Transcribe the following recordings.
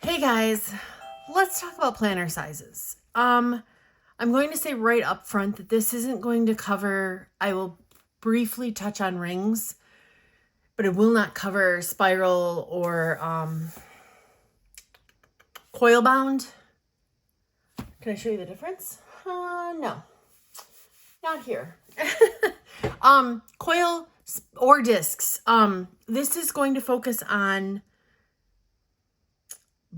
Hey guys, let's talk about planner sizes. I'm going to say right up front that this isn't going to cover, I will briefly touch on rings, but it will not cover spiral or coil bound. Can I show you the difference? No, not here. Coil or discs. This is going to focus on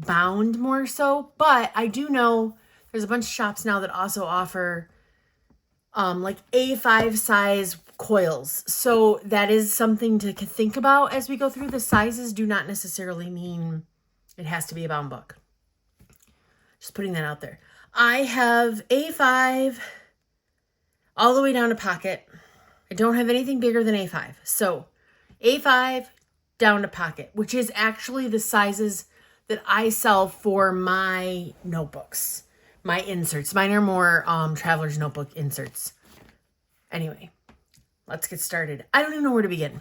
bound more so, but I do know there's a bunch of shops now that also offer like A5 size coils. So that is something to think about as we go through. The sizes do not necessarily mean it has to be a bound book. Just putting that out there. I have A5 all the way down to pocket. I don't have anything bigger than A5. So A5 down to pocket, which is actually the sizes that I sell for my notebooks, my inserts. Mine are more traveler's notebook inserts. Anyway, let's get started. I don't even know where to begin.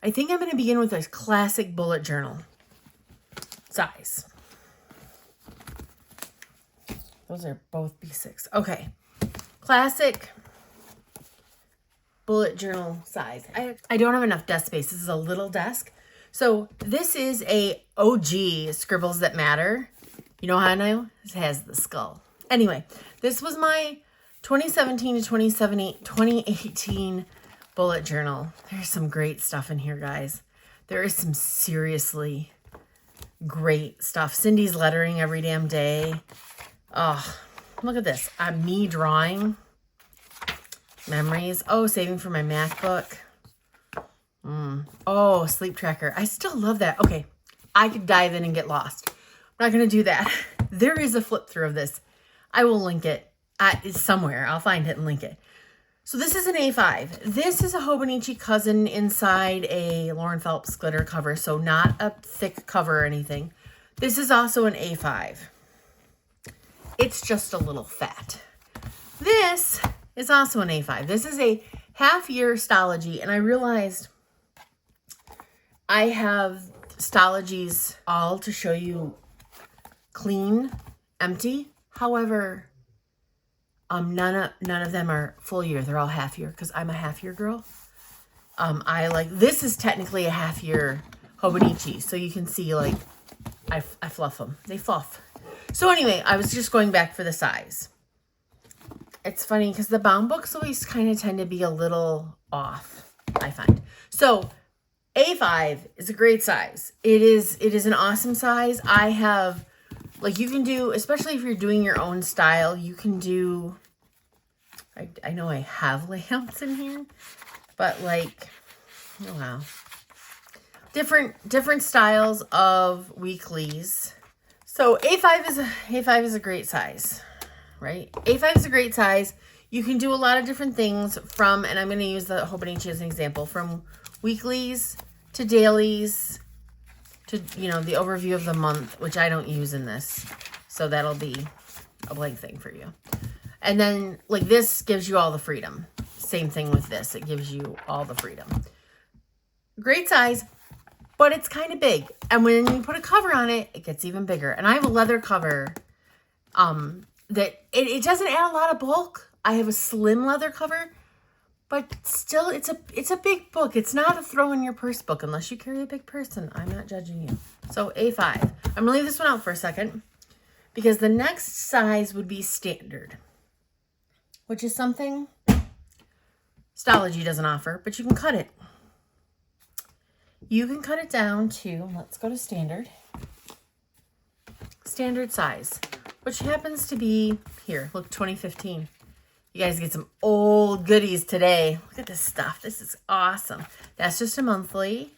I think I'm going to begin with a classic bullet journal size. Those are both B6. Okay. Classic bullet journal size. I don't have enough desk space. This is a little desk. So this is a OG Scribbles That Matter. You know how I know? It has the skull. Anyway, this was my 2017 to 2018 bullet journal. There's some great stuff in here, guys. There is some seriously great stuff. Cindy's lettering every damn day. Oh, look at this. Me drawing. Memories. Oh, saving for my MacBook. Oh, sleep tracker. I still love that. Okay, I could dive in and get lost. I'm not going to do that. There is a flip through of this. I will link it. It's somewhere. I'll find it and link it. So this is an A5. This is a Hobonichi Cousin inside a Lauren Phelps glitter cover, so not a thick cover or anything. This is also an A5. It's just a little fat. This is also an A5. This is a half-year Stalogy, and I realized I have Stalogies all to show you clean, empty. However, none of them are full year. They're all half year because I'm a half year girl. This is technically a half year Hobonichi, so you can see like I fluff them. They fluff. So anyway, I was just going back for the size. It's funny because the bound books always kind of tend to be a little off, I find. So A5 is a great size. It is an awesome size. I have, like, you can do, especially if you're doing your own style, you can do, I know I have layouts in here, but like, oh wow. Different styles of weeklies. So A5 is a great size, right? A5 is a great size. You can do a lot of different things from, and I'm going to use the Hobonichi as an example, from weeklies to dailies to, you know, the overview of the month, which I don't use in this. So that'll be a blank thing for you. And then like this gives you all the freedom. Same thing with this. It gives you all the freedom. Great size, but it's kind of big. And when you put a cover on it, it gets even bigger. And I have a leather cover that it doesn't add a lot of bulk. I have a slim leather cover, but still it's a big book. It's not a throw in your purse book unless you carry a big purse, and I'm not judging you. So A5. I'm gonna leave this one out for a second because the next size would be standard, which is something Stalogy doesn't offer, but you can cut it. You can cut it down to, let's go to standard. Standard size, which happens to be here. Look, 2015. You guys get some old goodies today. Look at this stuff. This is awesome. That's just a monthly.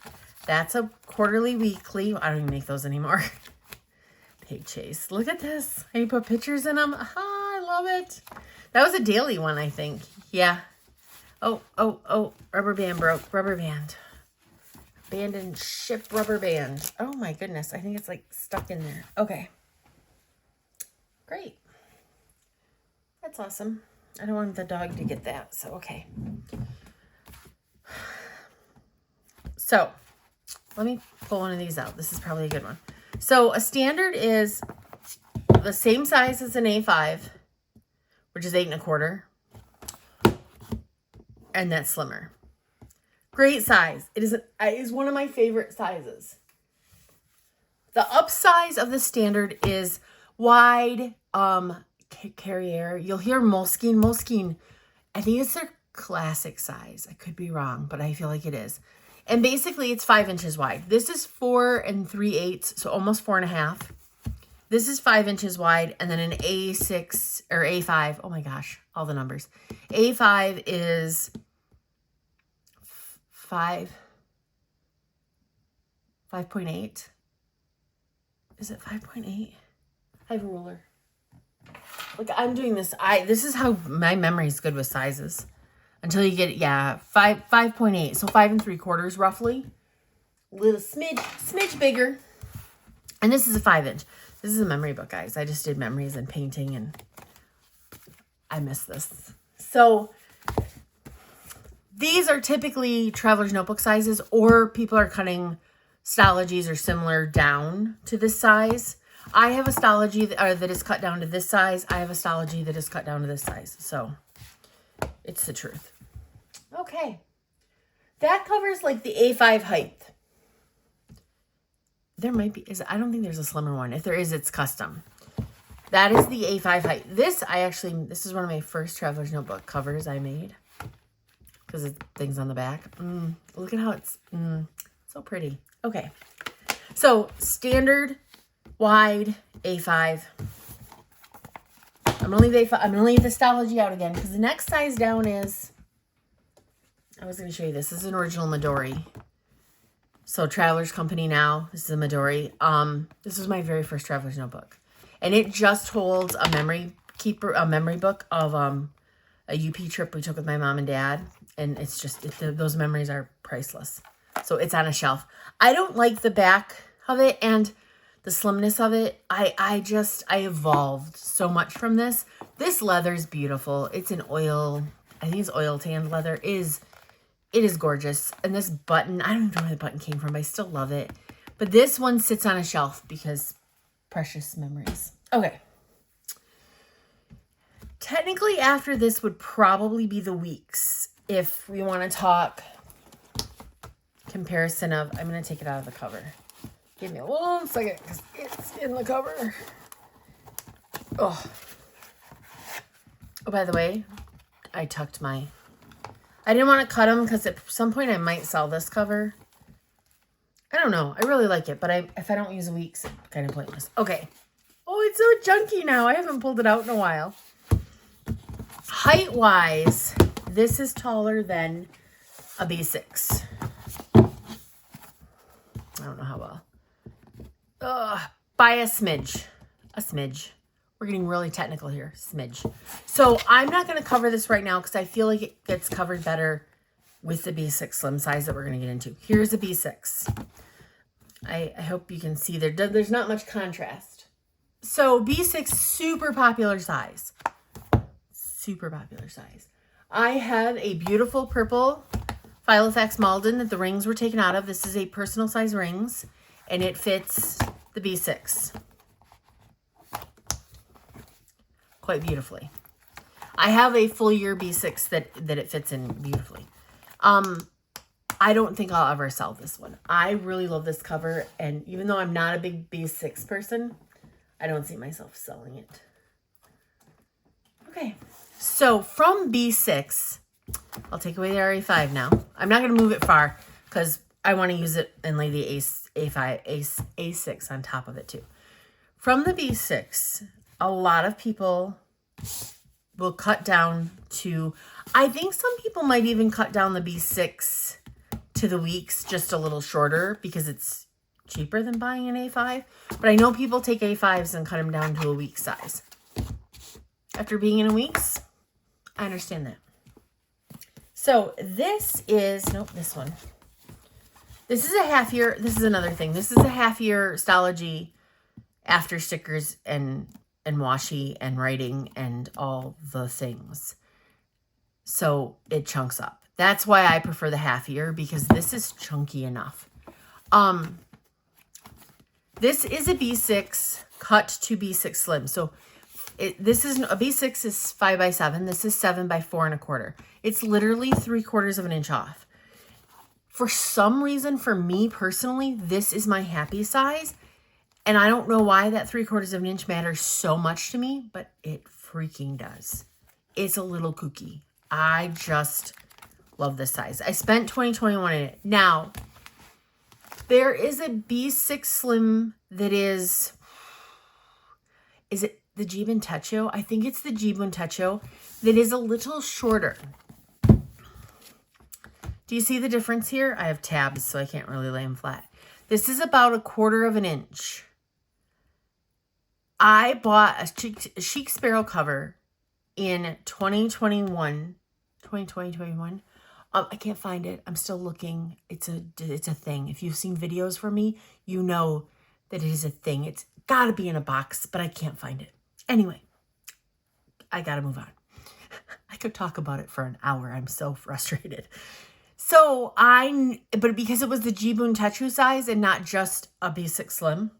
That's a quarterly, weekly. I don't even make those anymore. Pig Chase. Look at this. And you put pictures in them. Ah, I love it. That was a daily one, I think. Yeah. Oh. Rubber band broke. Rubber band. Abandoned ship rubber band. Oh my goodness. I think it's like stuck in there. Okay. Great. That's awesome. I don't want the dog to get that, so okay. So, let me pull one of these out. This is probably a good one. So a standard is the same size as an A5, which is 8 1/4, and that's slimmer. Great size. It is one of my favorite sizes. The upsize of the standard is wide Carrier. You'll hear Moleskine. Moleskine, I think it's their classic size. I could be wrong, but I feel like it is. And basically it's 5 inches wide. This is 4 3/8, so almost 4 1/2. This is 5 inches wide, and then an A6 or A5. Oh my gosh, all the numbers. A5 is 5.8. Is it 5.8? I have a ruler. Like, I'm doing this. This is how my memory is good with sizes. Until you get, 5.8. So 5 3/4 roughly. Little smidge bigger. And this is a 5 inch. This is a memory book, guys. I just did memories and painting, and I miss this. So these are typically traveler's notebook sizes, or people are cutting Stalogies or similar down to this size. I have a Stalogy that is cut down to this size. I have a Stalogy that is cut down to this size. So it's the truth. Okay. That covers like the A5 height. There might be, I don't think there's a slimmer one. If there is, it's custom. That is the A5 height. This is one of my first traveler's notebook covers I made. Because it things on the back. Look at how it's so pretty. Okay. So standard wide A5. I'm gonna leave the Stalogy out again because the next size down is, I was gonna show you this. This is an original Midori. So Traveler's Company now. This is a Midori. This was my very first Traveler's Notebook. And it just holds a memory book of a UP trip we took with my mom and dad. And it's just, those memories are priceless. So it's on a shelf. I don't like the back of it and the slimness of it. I evolved so much from this. This leather is beautiful. It's an oil, I think it's oil tanned leather. It is gorgeous. And this button, I don't even know where the button came from, but I still love it. But this one sits on a shelf because precious memories. Okay. Technically after this would probably be the weeks. If we want to talk comparison of, I'm going to take it out of the cover. Give me 1 second because it's in the cover. Oh, by the way, I didn't want to cut them because at some point I might sell this cover. I don't know. I really like it, but if I don't use weeks, it's kind of pointless. Okay. Oh, it's so junky now. I haven't pulled it out in a while. Height-wise, this is taller than a B6. I don't know how well. By a smidge. A smidge. We're getting really technical here. Smidge. So I'm not going to cover this right now because I feel like it gets covered better with the B6 slim size that we're going to get into. Here's a B6. I hope you can see there's not much contrast. So B6, super popular size. Super popular size. I have a beautiful purple Filofax Malden that the rings were taken out of. This is a personal size rings, and it fits the B6 quite beautifully. I have a full year B6 that it fits in beautifully. I don't think I'll ever sell this one. I really love this cover, and even though I'm not a big B6 person, I don't see myself selling it. Okay, so from B6, I'll take away the RA5 now. I'm not going to move it far because I want to use it and lay the A6 on top of it too. From the B6, a lot of people will cut down to, I think some people might even cut down the B6 to the weeks just a little shorter because it's cheaper than buying an A5. But I know people take A5s and cut them down to a week size. After being in a weeks, I understand that. So this is, nope, this one. This is a half year. This is another thing. This is a half year Stalogy after stickers and washi and writing and all the things. So it chunks up. That's why I prefer the half year because this is chunky enough. This is a B6 cut to B6 slim. So this is a B6 is 5x7. This is 7x4 1/4. It's literally 3/4 of an inch off. For some reason, for me personally, this is my happy size. And I don't know why that 3/4 of an inch matters so much to me, but it freaking does. It's a little kooky. I just love this size. I spent $20.21 in it. Now, there is a B6 Slim that is it the Jibun Techo? I think it's the Jibun Techo that is a little shorter. Do you see the difference here? I have tabs, so I can't really lay them flat. This is about 1/4 of an inch. I bought a Chic Sparrow cover in 2021. I can't find it. I'm still looking. It's a thing. If you've seen videos from me, you know that it is a thing. It's got to be in a box, but I can't find it. Anyway, I got to move on. I could talk about it for an hour. I'm so frustrated. So but because it was the Jibun Techo size and not just a B6 Slim,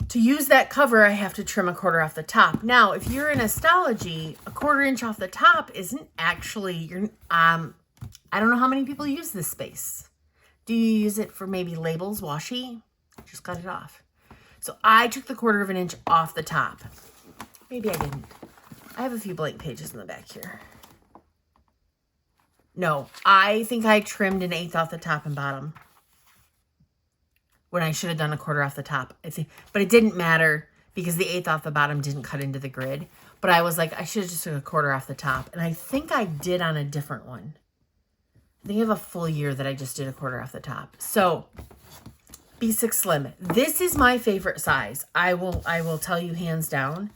to use that cover, I have to trim 1/4 off the top. Now, if you're in Astology, 1/4 inch off the top isn't actually, I don't know how many people use this space. Do you use it for maybe labels, washi? Just cut it off. So I took the 1/4 of an inch off the top. Maybe I didn't. I have a few blank pages in the back here. No, I think I trimmed 1/8 off the top and bottom when I should have done 1/4 off the top. But it didn't matter because the 1/8 off the bottom didn't cut into the grid. But I was like, I should have just took 1/4 off the top. And I think I did on a different one. I think I have a full year that I just did 1/4 off the top. So B6 Slim. This is my favorite size. I will tell you hands down.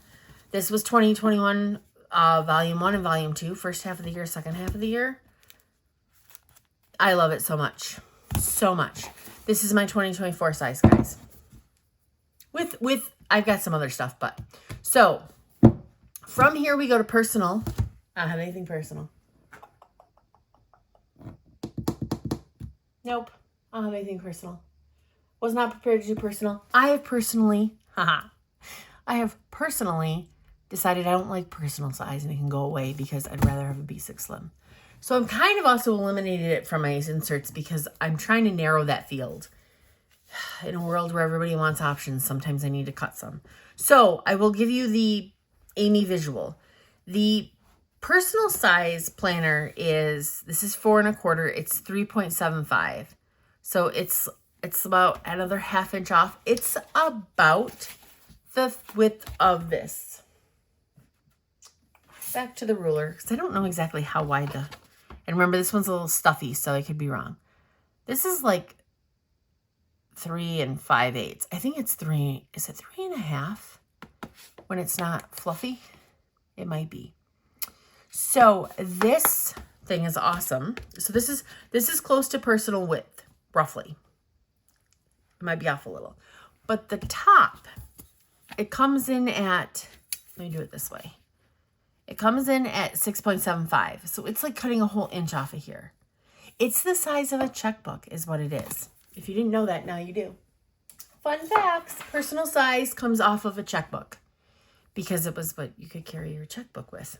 This was 2021 volume 1 and volume 2. First half of the year, second half of the year. I love it so much. So much. This is my 2024 size, guys. With I've got some other stuff, but so from here we go to personal. I don't have anything personal. Nope. I don't have anything personal. Was not prepared to do personal. I have personally decided I don't like personal size and it can go away because I'd rather have a B6 Slim. So I'm kind of also eliminated it from my inserts because I'm trying to narrow that field. In a world where everybody wants options, sometimes I need to cut some. So I will give you the Amy visual. The personal size planner this is 4 1/4. It's 3.75. So it's about another 1/2 inch off. It's about the width of this. Back to the ruler, because I don't know exactly how wide and remember this one's a little stuffy, so I could be wrong. This is like 3 5/8. I think it's 3. Is it 3 1/2 when it's not fluffy? It might be. So this thing is awesome. So this is close to personal width, roughly. It might be off a little. But the top, it comes in at, let me do it this way. It comes in at 6.75. So it's like cutting a whole inch off of here. It's the size of a checkbook is what it is. If you didn't know that, now you do. Fun facts. Personal size comes off of a checkbook because it was what you could carry your checkbook with.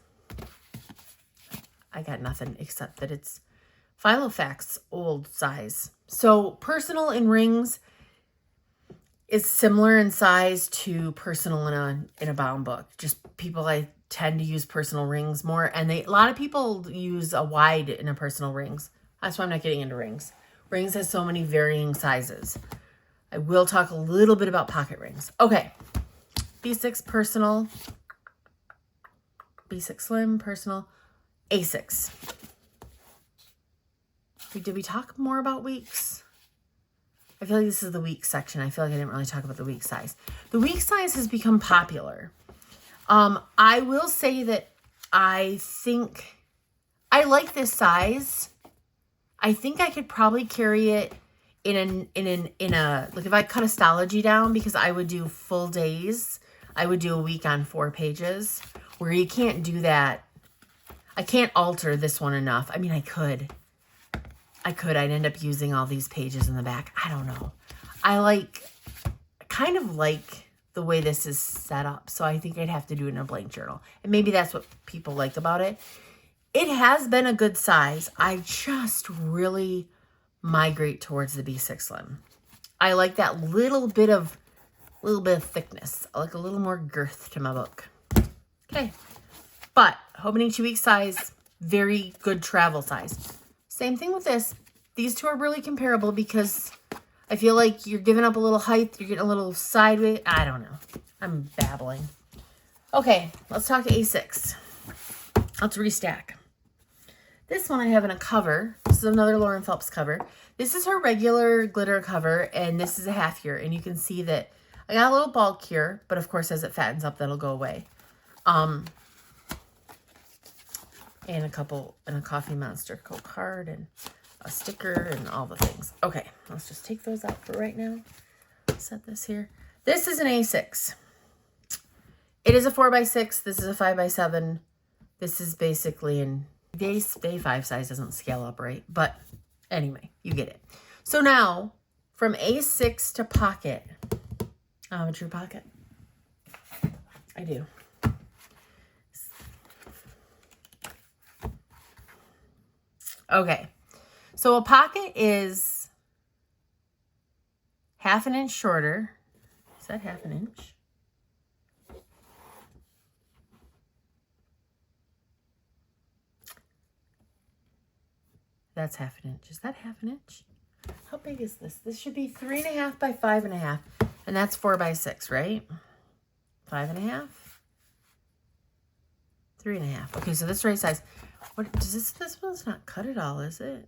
I got nothing except that it's Filofax old size. So personal in rings is similar in size to personal in a bound book. Just people I tend to use personal rings more, and a lot of people use a wide in a personal rings. That's why I'm not getting into rings. Rings has so many varying sizes. I will talk a little bit about pocket rings. Okay, B6 personal, B6 Slim personal, A6. Did we talk more about weeks? I feel like this is the week section. I feel like I didn't really talk about the week size. The week size has become popular. I will say that I think I like this size. I think I could probably carry it in a like if I cut Astology down, because I would do full days. I would do a week on 4 pages, where you can't do that. I can't alter this one enough. I mean, I could. I'd end up using all these pages in the back. I don't know. I kind of like the way this is set up. So I think I'd have to do it in a blank journal. And maybe that's what people like about it. It has been a good size. I just really migrate towards the B6 Slim. I like that little bit of thickness. I like a little more girth to my book. Okay. But Hobonichi Week size, very good travel size. Same thing with this. These two are really comparable because I feel like you're giving up a little height. You're getting a little sideways. I don't know. I'm babbling. Okay, let's talk to A6. Let's restack. This one I have in a cover. This is another Lauren Phelps cover. This is her regular glitter cover, and this is a half year. And you can see that I got a little bulk here, but of course as it fattens up, that'll go away. And a Coffee Monster card and a sticker and all the things. Okay, let's just take those out for right now. Set this here. This is an A6. It is a 4x6. This is a 5x7. This is basically an day 5 size. Doesn't scale up right, but anyway, you get it. So now from A6 to pocket, I have a true pocket. I do. Okay, so a pocket is 1/2 inch shorter. Is that 1/2 inch? That's 1/2 inch. Is that 1/2 inch? How big is this? This should be 3.5 by 5.5, and that's 4x6, right? 5.5, 3.5. Okay, so this right size. What does this one's not cut at all, is it?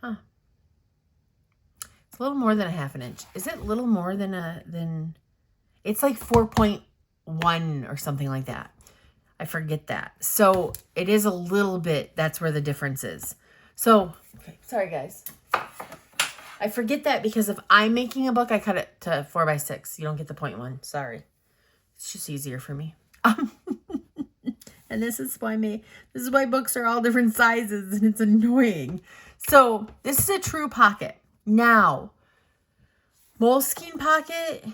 Huh. It's a little more than 1/2 inch. Is it a little more than it's like 4.1 or something like that. I forget that. So it is a little bit, that's where the difference is. So, okay, sorry guys. I forget that because if I'm making a book, I cut it to 4x6. You don't get the 0.1. Sorry. It's just easier for me. And this is why books are all different sizes and it's annoying. So this is a true pocket. Now, Moleskine pocket.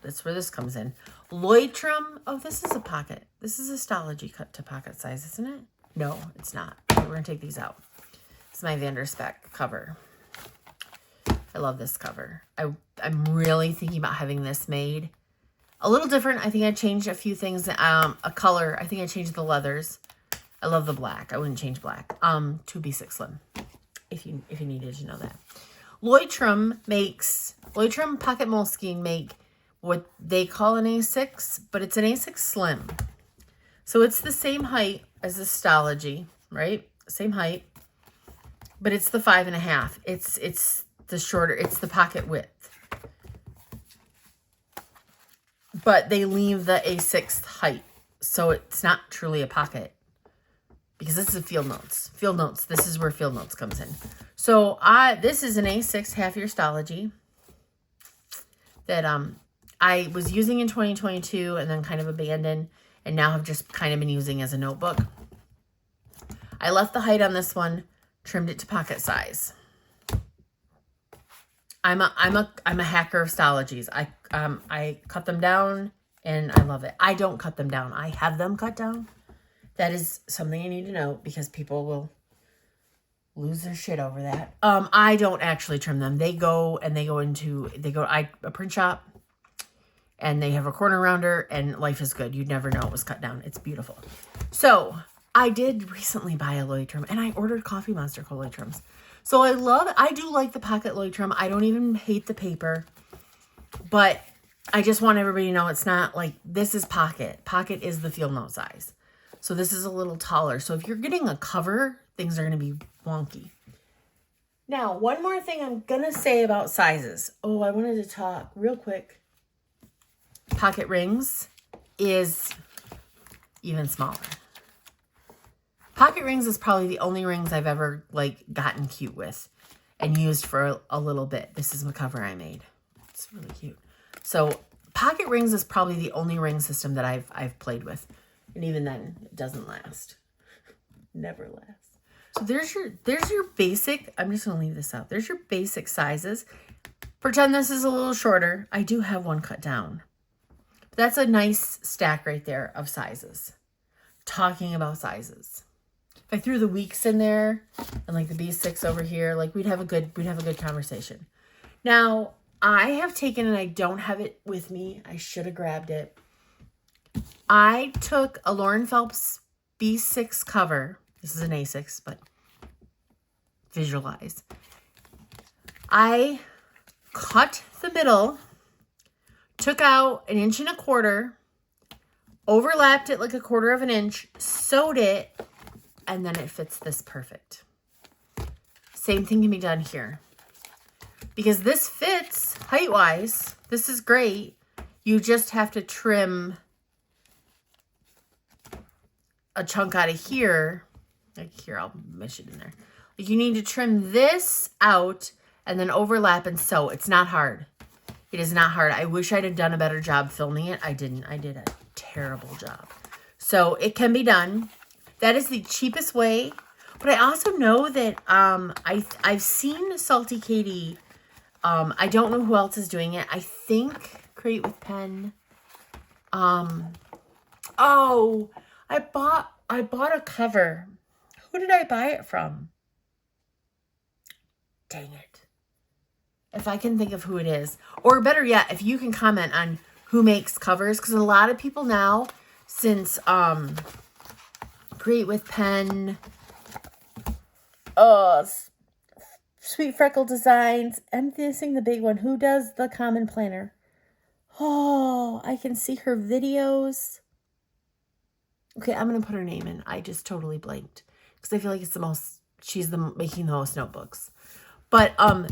That's where this comes in. Leuchtturm. Oh, this is a pocket. This is a Stalogy cut to pocket size, isn't it? No, it's not. Okay, we're going to take these out. It's my Vanderspec cover. I love this cover. I'm really thinking about having this made a little different. I think I changed a few things. A color. I think I changed the leathers. I love the black. I wouldn't change black. To B6 Slim. If you needed to know that. Leuchtturm Pocket Moleskine make what they call an A6, but it's an A6 Slim. So it's the same height as the Stalogy, right? Same height. But it's the 5.5. It's the shorter, it's the pocket width. But they leave the A6 height. So it's not truly a pocket. Because this is Field Notes. Field Notes, this is where Field Notes comes in. So this is an A6 half-year Stalogy that I was using in 2022 and then kind of abandoned. And now have just kind of been using as a notebook. I left the height on this one, trimmed it to pocket size. I'm a hacker of Stalogies. I cut them down and I love it. I don't cut them down. I have them cut down. That is something I need to know because people will lose their shit over that. I don't actually trim them. They go to a print shop and they have a corner rounder and life is good. You'd never know it was cut down. It's beautiful. So I did recently buy a Leuchtturm and I ordered Coffee Monster Leuchtturms. So I do like the pocket Leuchtturm. I don't even hate the paper, but I just want everybody to know it's not like, this is pocket. Pocket is the Field Note size. So this is a little taller. So if you're getting a cover, things are going to be wonky. Now, one more thing I'm going to say about sizes. Oh, I wanted to talk real quick. Pocket rings is even smaller. Pocket rings is probably the only rings I've ever gotten cute with and used for a little bit. This is the cover I made. It's really cute. So pocket rings is probably the only ring system that I've played with. And even then, it doesn't last. Never lasts. So there's your basic, I'm just going to leave this out. There's your basic sizes. Pretend this is a little shorter. I do have one cut down. But that's a nice stack right there of sizes. Talking about sizes. If I threw the weeks in there and like the B6 over here, like we'd have a good conversation. Now, I have taken, and I don't have it with me. I should have grabbed it. I took a Lauren Phelps B6 cover. This is an A6, but visualize. I cut the middle, took out 1.25 inches, overlapped it like 1/4 inch, sewed it, and then it fits this perfect. Same thing can be done here. Because this fits height-wise. This is great. You just have to trim a chunk out of here. Like here, I'll mesh it in there. Like you need to trim this out and then overlap and sew. It's not hard. It is not hard. I wish I'd have done a better job filming it. I didn't. I did a terrible job. So it can be done. That is the cheapest way. But I also know that I've seen Salty Katie. I don't know who else is doing it. I think Create with Pen. Oh, I bought a cover. Who did I buy it from? Dang it. If I can think of who it is. Or better yet, if you can comment on who makes covers. Because a lot of people now, since Create with Pen, Sweet Freckle Designs, I'm missing the big one. Who does the Common Planner? Oh, I can see her videos. Okay, I'm going to put her name in. I just totally blanked. Because I feel like it's the most, she's making the most notebooks. But a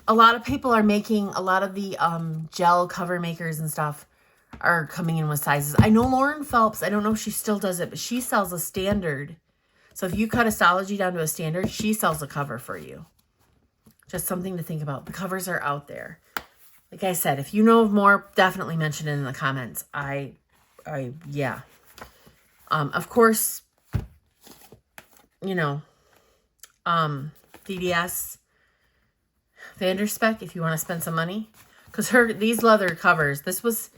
lot of people are making, a lot of the gel cover makers and stuff are coming in with sizes. I know Lauren Phelps, I don't know if she still does it, but she sells a standard. So if you cut Astrology down to a standard, she sells a cover for you. Just something to think about. The covers are out there. Like I said, if you know of more, definitely mention it in the comments. Yeah. Of course, you know, DDS, Vanderspec, if you want to spend some money. Because these leather covers, this was,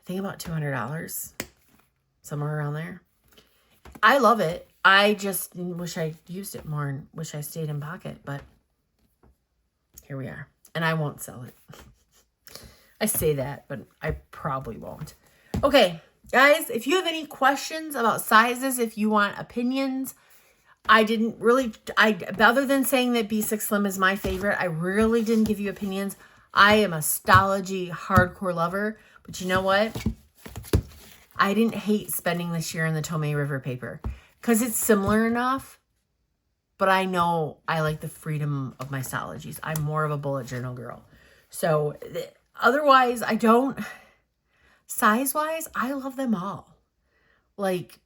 I think about $200. Somewhere around there. I love it. I just wish I used it more and wish I stayed in pocket. But here we are. And I won't sell it. I say that, but I probably won't. Okay, guys, if you have any questions about sizes, if you want opinions, other than saying that B6 Slim is my favorite, I really didn't give you opinions. I am a Stalogy hardcore lover, but you know what? I didn't hate spending this year in the Tomei River paper because it's similar enough, but I know I like the freedom of my Stalogies. I'm more of a bullet journal girl. So otherwise, I don't, size-wise, I love them all. Like,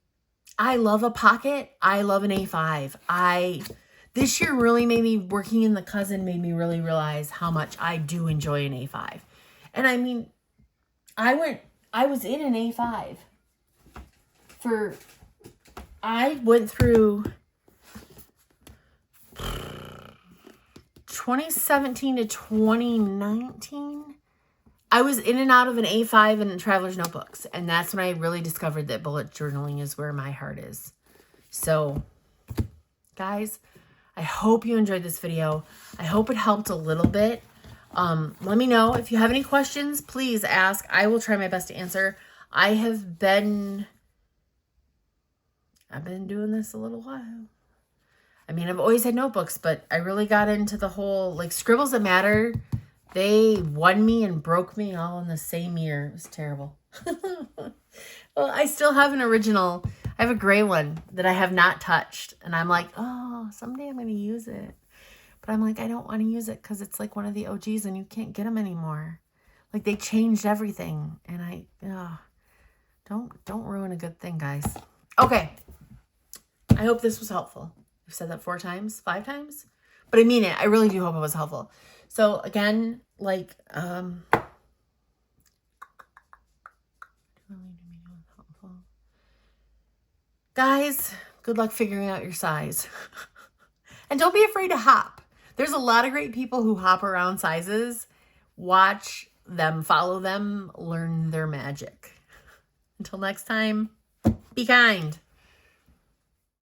I love a pocket. I love an A5. This year really made me, working in the cousin made me really realize how much I do enjoy an A5. And I mean, I was in an A5 I went through 2017 to 2019. I was in and out of an A5 and Traveler's Notebooks. And that's when I really discovered that bullet journaling is where my heart is. So, guys, I hope you enjoyed this video. I hope it helped a little bit. Let me know if you have any questions. Please ask. I will try my best to answer. I've been doing this a little while. I mean, I've always had notebooks, but I really got into the whole, like, Scribbles That Matter. They won me and broke me all in the same year. It was terrible. Well, I still have an original. I have a gray one that I have not touched. And I'm like, oh, someday I'm going to use it. But I'm like, I don't want to use it because it's like one of the OGs and you can't get them anymore. Like, they changed everything. And don't ruin a good thing, guys. Okay. I hope this was helpful. I've said that 4 times, 5 times. But I mean it. I really do hope it was helpful. So, again, like, guys, Good luck figuring out your size. And don't be afraid to hop. There's a lot of great people who hop around sizes. Watch them, follow them, learn their magic. Until next time, be kind.